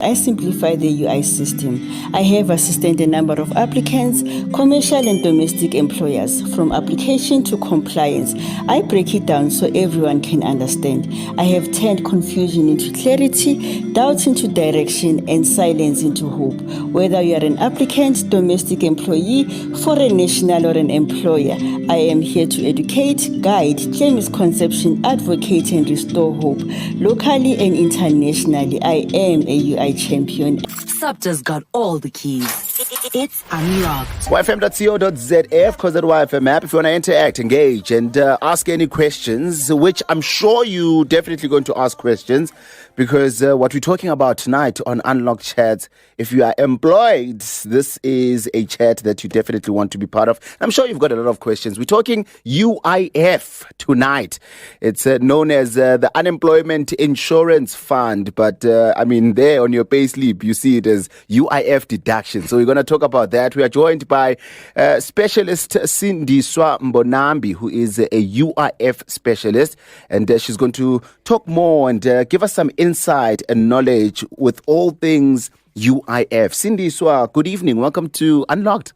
I simplify the UI system. I have assisted a number of applicants, commercial and domestic employers, from application to compliance. I break it down so everyone can understand. I have turned confusion into clarity, doubt into direction, and silence into hope. Whether you are an applicant, domestic employee, foreign national, or an employer, I am here to educate, guide, clear misconception, advocate, and restore hope. Locally and internationally, I am a UI champion. Subta's got all the keys. It's unlocked. YFM.co.za, of course, that YFM app. If you want to interact, engage, and ask any questions, which I'm sure you definitely going to ask questions, because what we're talking about tonight on Unlocked Chats, if you are employed, this is a chat that you definitely want to be part of. I'm sure you've got a lot of questions. We're talking UIF tonight. It's known as the Unemployment Insurance Fund, but I mean, there on your payslip, you see it as UIF deduction. So we're going to talk about that. We are joined by specialist Sindiswa Mbonambi, who is a UIF specialist, and she's going to talk more and give us some insight and knowledge with all things UIF. Sindiswa, good evening. Welcome to Unlocked.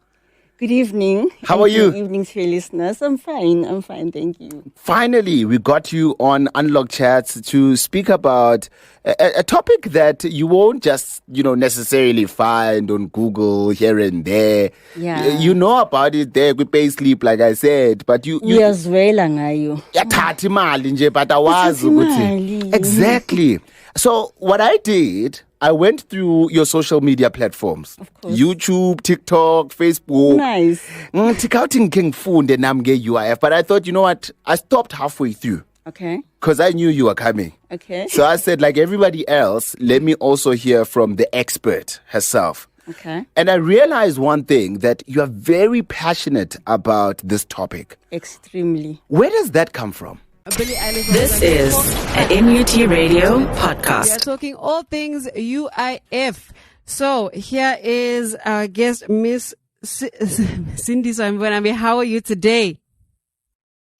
Good evening. How are you? Good evening to your listeners. I'm fine. Thank you. Finally, we got you on Unlocked Chats to speak about a topic that you won't just, necessarily find on Google here and there. Yeah. You know about it there with payslip, like I said, but you Uyazwela ngayo. yathatha imali nje, but awazi ukuthi. Exactly. So what I did, I went through your social media platforms. Of course. YouTube, TikTok, Facebook. Nice. Ngifunda nami nge-UIF, but I thought, you know what? I stopped halfway through. Okay. Because I knew you were coming. Okay. So I said, like everybody else, let me also hear from the expert herself. Okay. And I realized one thing, that you are very passionate about this topic. Extremely. Where does that come from? This is an MUT Radio podcast. We are talking all things UIF. So here is our guest, Miss Cindy Mbonambi. How are you today?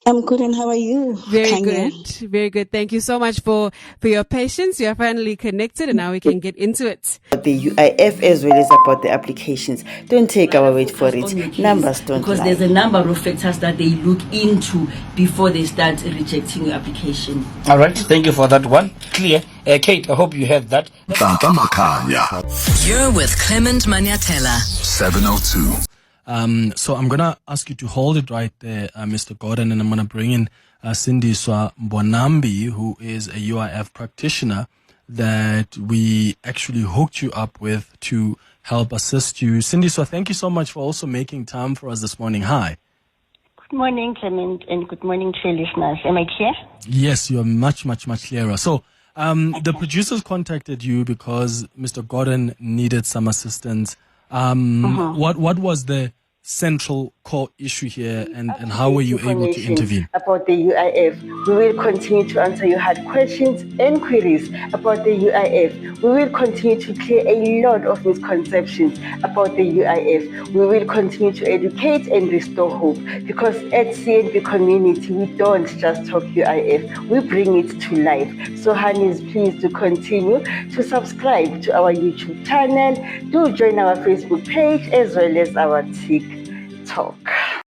I'm good, and how are you? Very Kanya? good. Very good. Thank you so much for your patience. We are finally connected, and now we can get into it. The UIF as well as about the applications. Don't take our word for it. Numbers don't because lie. there's a number of factors that they look into before they start rejecting your application. All right, thank you for that one. Clear. Kate, I hope you have that. Tata Makanya, You're with Clement Maniatella. 702. So I'm going to ask you to hold it right there, Mr. Gordon, and I'm going to bring in Sindiswa Mbonambi, who is a UIF practitioner that we actually hooked you up with to help assist you. Sindiswa, thank you so much for also making time for us this morning. Hi. Good morning, Clement, and good morning to your listeners. Am I clear? Yes, you are much, much, much clearer. So the producers contacted you because Mr. Gordon needed some assistance. What was the central core issue here, and how were you able to intervene? About the UIF, we will continue to answer your hard questions and queries about the UIF. We will continue to clear a lot of misconceptions about the UIF. We will continue to educate and restore hope, because at CNB community, we don't just talk UIF, we bring it to life. So honeys, please do continue to subscribe to our YouTube channel. Do join our Facebook page as well as our TikTok.